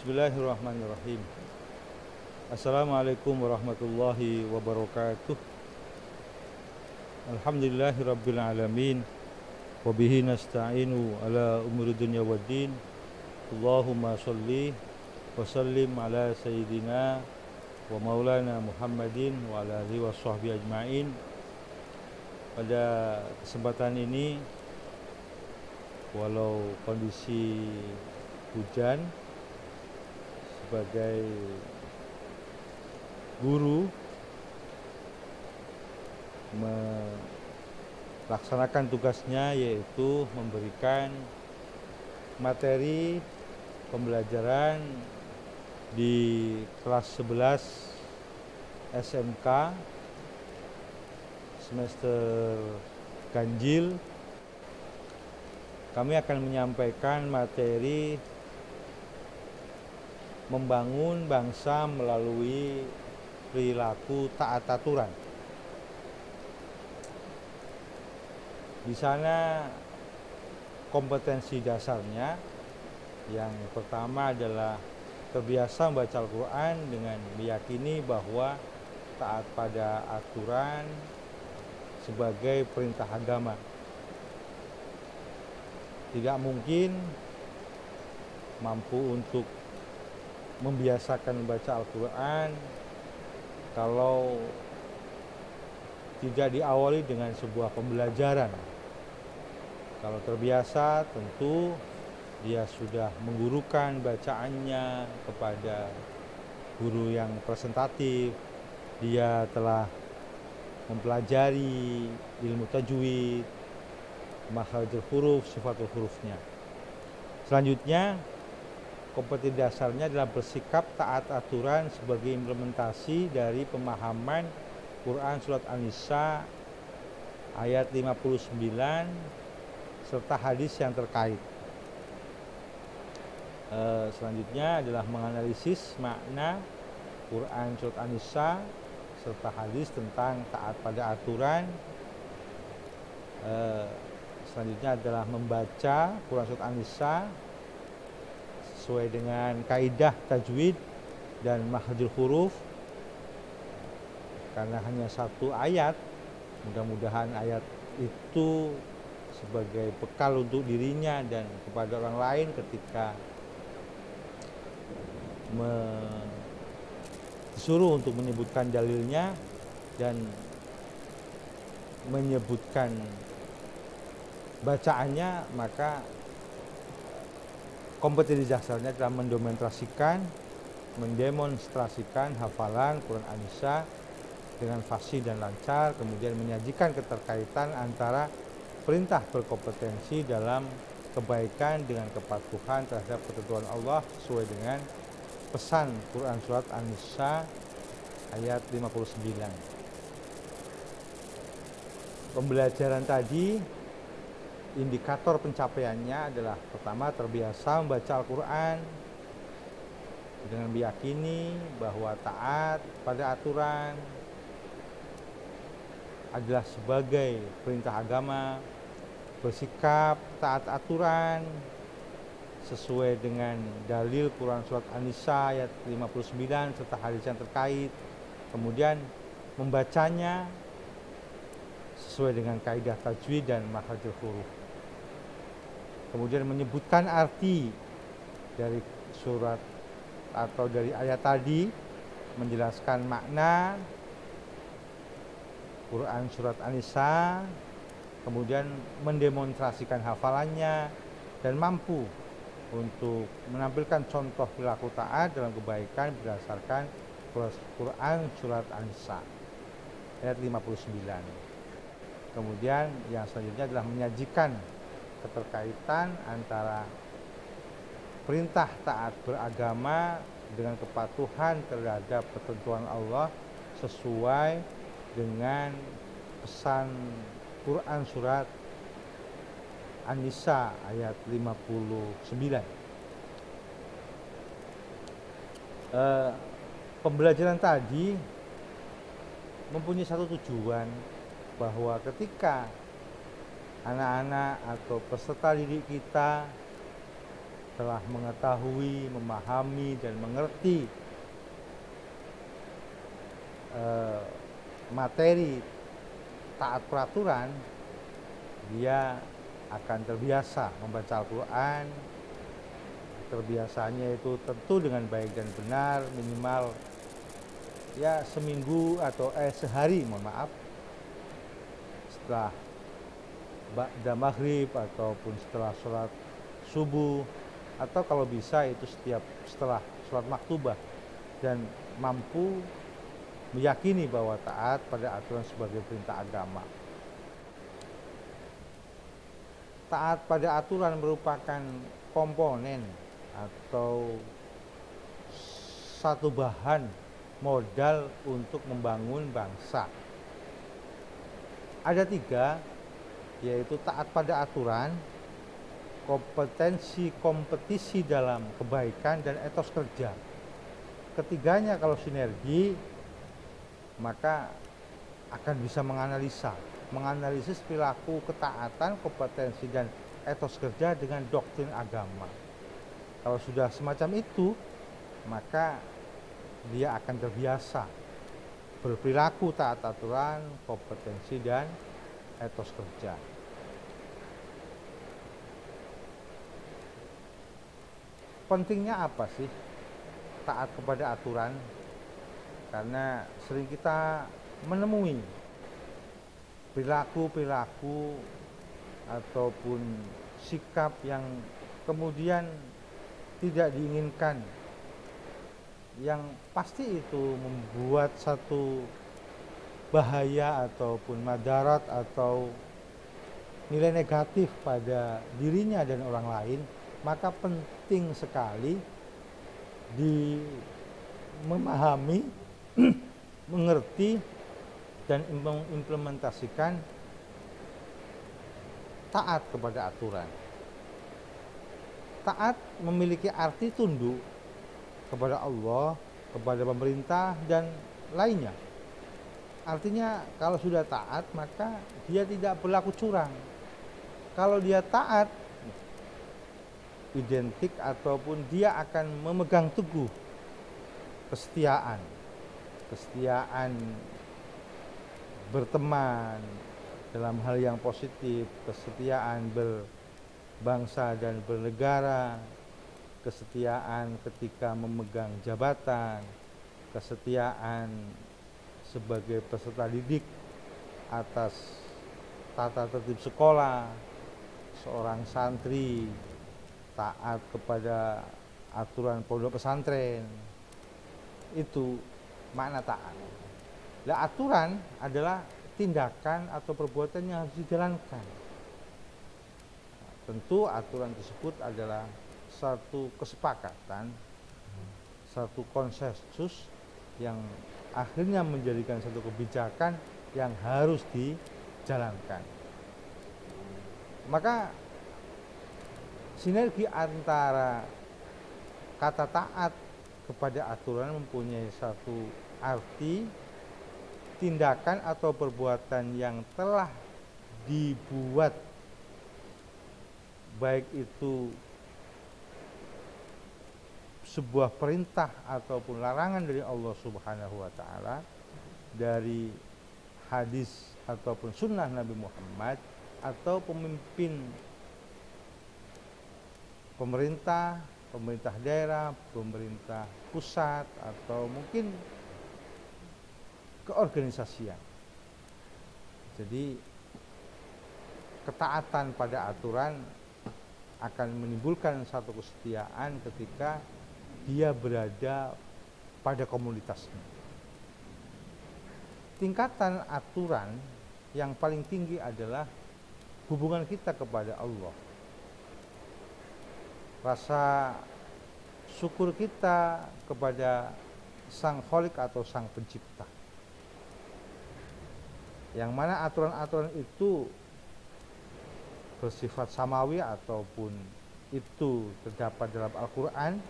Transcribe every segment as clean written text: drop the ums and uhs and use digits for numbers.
Bismillahirrahmanirrahim. Assalamualaikum warahmatullahi wabarakatuh. Alhamdulillahirabbil alamin. Wa bihi nasta'inu ala umuri dunya waddin. Allahumma shalli wa sallim ala sayyidina wa maulana Muhammadin wa ala alihi washabbihi ajmain. Pada kesempatan ini, walau kondisi hujan, sebagai guru melaksanakan tugasnya, yaitu memberikan materi pembelajaran di kelas 11 SMK semester ganjil. Kami akan menyampaikan materi membangun bangsa melalui perilaku taat aturan. Di sana kompetensi dasarnya yang pertama adalah terbiasa membaca Al-Quran dengan meyakini bahwa taat pada aturan sebagai perintah agama. Tidak mungkin mampu untuk membiasakan membaca Al-Quran kalau tidak diawali dengan sebuah pembelajaran. Kalau terbiasa, tentu dia sudah menggurukan bacaannya kepada guru yang presentatif. Dia telah mempelajari ilmu tajwid, makharijul huruf, sifatul hurufnya. Selanjutnya, kompetensi dasarnya adalah bersikap taat aturan sebagai implementasi dari pemahaman Quran Surat An-Nisa ayat 59 serta hadis yang terkait. Selanjutnya adalah menganalisis makna Quran Surat An-Nisa serta hadis tentang taat pada aturan. Selanjutnya adalah membaca Quran Surat An-Nisa sesuai dengan kaidah tajwid dan makharijul huruf, karena hanya satu ayat. Mudah-mudahan ayat itu sebagai bekal untuk dirinya dan kepada orang lain ketika disuruh untuk menyebutkan dalilnya dan menyebutkan bacaannya, maka kompetensi dasarnya adalah mendemonstrasikan hafalan Quran An-Nisa dengan fasih dan lancar, kemudian menyajikan keterkaitan antara perintah berkompetensi dalam kebaikan dengan kepatuhan terhadap ketentuan Allah sesuai dengan pesan Quran Surat An-Nisa ayat 59. Pembelajaran tadi, indikator pencapaiannya adalah pertama, terbiasa membaca Al-Quran dengan meyakini bahwa taat pada aturan adalah sebagai perintah agama, bersikap taat aturan sesuai dengan dalil Quran Surat An-Nisa ayat 59 serta hadis yang terkait, kemudian membacanya sesuai dengan kaidah tajwid dan makharijul huruf. Kemudian menyebutkan arti dari surat atau dari ayat tadi, menjelaskan makna Quran Surat An-Nisa, kemudian mendemonstrasikan hafalannya dan mampu untuk menampilkan contoh perilaku taat dalam kebaikan berdasarkan Quran Surat An-Nisa ayat 59. Kemudian yang selanjutnya adalah menyajikan keterkaitan antara perintah taat beragama dengan kepatuhan terhadap ketentuan Allah sesuai dengan pesan Quran Surat An-Nisa ayat 59. Pembelajaran tadi mempunyai satu tujuan, bahwa ketika anak-anak atau peserta didik kita setelah mengetahui, memahami dan mengerti materi taat peraturan, dia akan terbiasa membaca Al-Quran. Terbiasanya itu tentu dengan baik dan benar, minimal ya seminggu atau sehari, mohon maaf, setelah ba'da maghrib ataupun setelah sholat subuh, atau kalau bisa itu setelah sholat maktubah, dan mampu meyakini bahwa taat pada aturan sebagai perintah agama. Taat pada aturan merupakan komponen atau satu bahan modal untuk membangun bangsa. Ada 3, yaitu taat pada aturan, kompetensi kompetisi dalam kebaikan, dan etos kerja. Ketiganya kalau sinergi, maka akan bisa menganalisis perilaku, ketaatan, kompetensi, dan etos kerja dengan doktrin agama. Kalau sudah semacam itu, maka dia akan terbiasa berperilaku taat aturan, kompetensi, dan etos kerja. Pentingnya apa sih taat kepada aturan? Karena sering kita menemui perilaku ataupun sikap yang kemudian tidak diinginkan, yang pasti itu membuat satu bahaya ataupun madarat atau nilai negatif pada dirinya dan orang lain. Maka penting sekali memahami, mengerti, dan mengimplementasikan taat kepada aturan. Taat memiliki arti tunduk kepada Allah, kepada pemerintah, dan lainnya. Artinya kalau sudah taat, maka dia tidak berlaku curang. Kalau dia taat, identik ataupun dia akan memegang teguh kesetiaan berteman dalam hal yang positif, kesetiaan berbangsa dan bernegara, kesetiaan ketika memegang jabatan, kesetiaan sebagai peserta didik atas tata tertib sekolah, seorang santri taat kepada aturan pondok pesantren. Itu makna taat. Nah, aturan adalah tindakan atau perbuatan yang harus dijalankan. Tentu aturan tersebut adalah satu kesepakatan, satu konsensus yang akhirnya menjadikan satu kebijakan yang harus dijalankan. Maka sinergi antara kata taat kepada aturan mempunyai satu arti tindakan atau perbuatan yang telah dibuat, baik itu sebuah perintah ataupun larangan dari Allah Subhanahu wa Ta'ala, dari hadis ataupun sunnah Nabi Muhammad, atau pemimpin pemerintah daerah, pemerintah pusat, atau mungkin keorganisasian. Jadi ketaatan pada aturan akan menimbulkan satu kesetiaan ketika dia berada pada komunitasnya. Tingkatan aturan yang paling tinggi adalah hubungan kita kepada Allah. Rasa syukur kita kepada Sang Khalik atau Sang Pencipta. Yang mana aturan-aturan itu bersifat samawi ataupun itu terdapat dalam Al-Quran,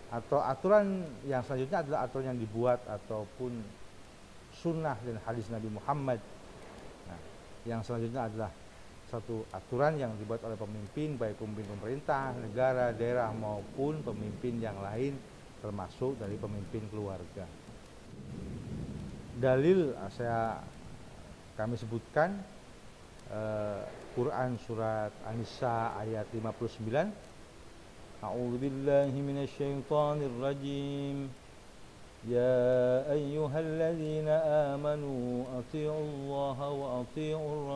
atau aturan yang selanjutnya adalah aturan yang dibuat ataupun sunnah dan hadis Nabi Muhammad. Nah, yang selanjutnya adalah satu aturan yang dibuat oleh pemimpin, baik pemimpin pemerintah, negara, daerah maupun pemimpin yang lain, termasuk dari pemimpin keluarga. Dalil kami sebutkan Quran surat An-Nisa ayat 59. A'udzubillahi minasyaitonirrajim. Ya ayyuhalladzina amanu athi'ullaha wa athi'ur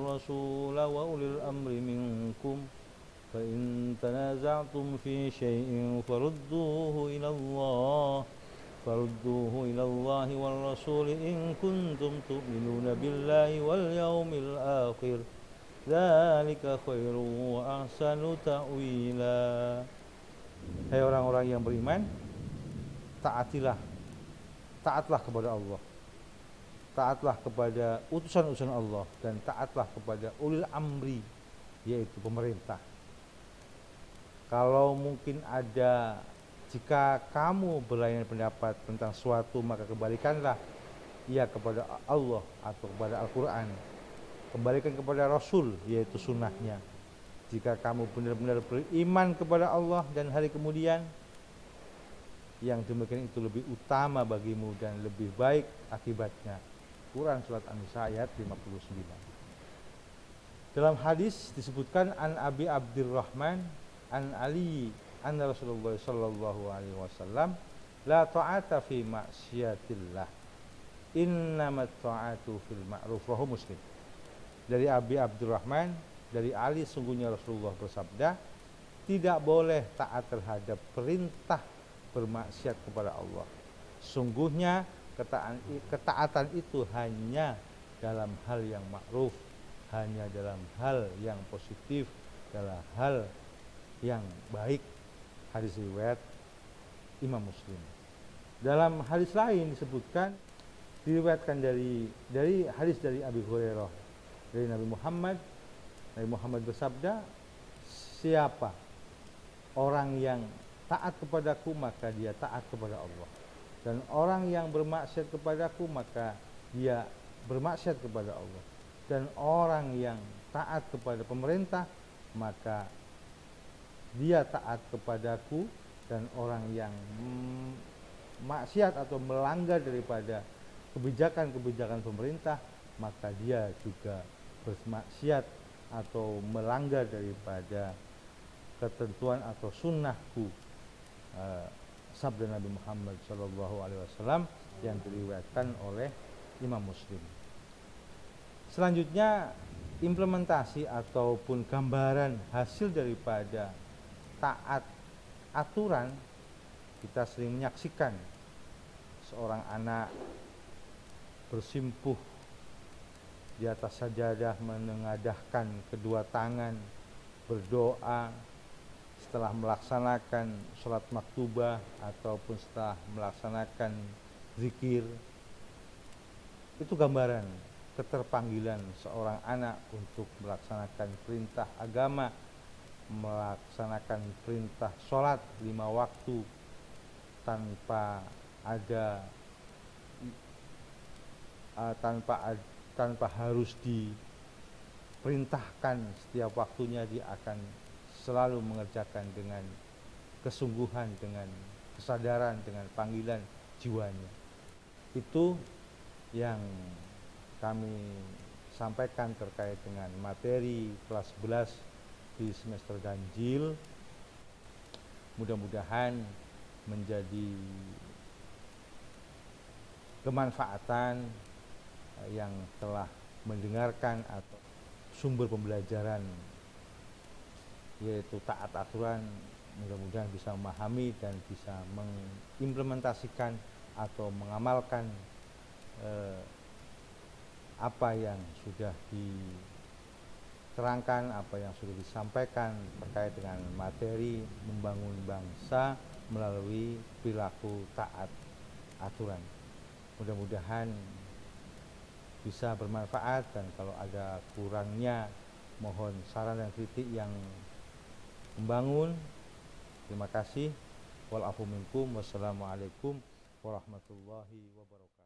rasul wa ulil amri minkum fa in tanaza'tum fi syai'in farudduhu ila Allah wal rasul in kuntum tu'minuna billahi wal yawmil akhir dzalika khairu wa ahsanu ta'wila. Hai orang-orang yang beriman, taatlah kepada Allah, taatlah kepada utusan-utusan Allah, dan taatlah kepada ulil amri, yaitu pemerintah. Kalau mungkin jika kamu berlain pendapat tentang suatu, maka kembalikanlah ia kepada Allah atau kepada Al-Quran, kembalikan kepada Rasul, yaitu sunnahnya. Jika kamu benar-benar beriman kepada Allah dan hari kemudian, yang demikian itu lebih utama bagimu dan lebih baik akibatnya. Quran surat An-Nisa ayat 59. Dalam hadis disebutkan an Abi Abdurrahman an Ali anna Rasulullah sallallahu alaihi wasallam la ta'ata fi maksiatillah innamat ta'atu fil ma'ruf, rawahu Muslim. Dari Abi Abdurrahman, dari Ali, sungguhnya Rasulullah bersabda, tidak boleh taat terhadap perintah bermaksiat kepada Allah. Sungguhnya ketaatan itu hanya dalam hal yang ma'ruf, hanya dalam hal yang positif, dalam hal yang baik. Hadis riwayat Imam Muslim. Dalam hadis lain disebutkan, diriwayatkan dari hadis dari Abi Hurairah, dari Nabi Muhammad bersabda, siapa orang yang taat kepadaku maka dia taat kepada Allah, dan orang yang bermaksiat kepadaku maka dia bermaksiat kepada Allah, dan orang yang taat kepada pemerintah maka dia taat kepadaku, dan orang yang maksiat atau melanggar daripada kebijakan-kebijakan pemerintah maka dia juga bermaksiat atau melanggar daripada ketentuan atau sunnahku, sabda Nabi Muhammad SAW yang diriwayatkan oleh Imam Muslim. Selanjutnya, implementasi ataupun gambaran hasil daripada taat aturan. Kita sering menyaksikan seorang anak bersimpuh di atas sajadah, menengadahkan kedua tangan, berdoa setelah melaksanakan sholat maktubah ataupun setelah melaksanakan zikir. Itu gambaran keterpanggilan seorang anak untuk melaksanakan perintah agama, melaksanakan perintah sholat 5 waktu tanpa harus diperintahkan setiap waktunya. Dia akan selalu mengerjakan dengan kesungguhan, dengan kesadaran, dengan panggilan jiwanya. Itu yang kami sampaikan terkait dengan materi kelas 11 di semester ganjil. Mudah-mudahan menjadi kemanfaatan yang telah mendengarkan atau sumber pembelajaran, yaitu taat aturan. Mudah-mudahan bisa memahami dan bisa mengimplementasikan atau mengamalkan apa yang sudah diterangkan, apa yang sudah disampaikan terkait dengan materi membangun bangsa melalui perilaku taat aturan. Mudah-mudahan bisa bermanfaat, dan kalau ada kurangnya mohon saran dan kritik yang membangun. Terima kasih. Wal afu minkum. Wassalamualaikum warahmatullahi wabarakatuh.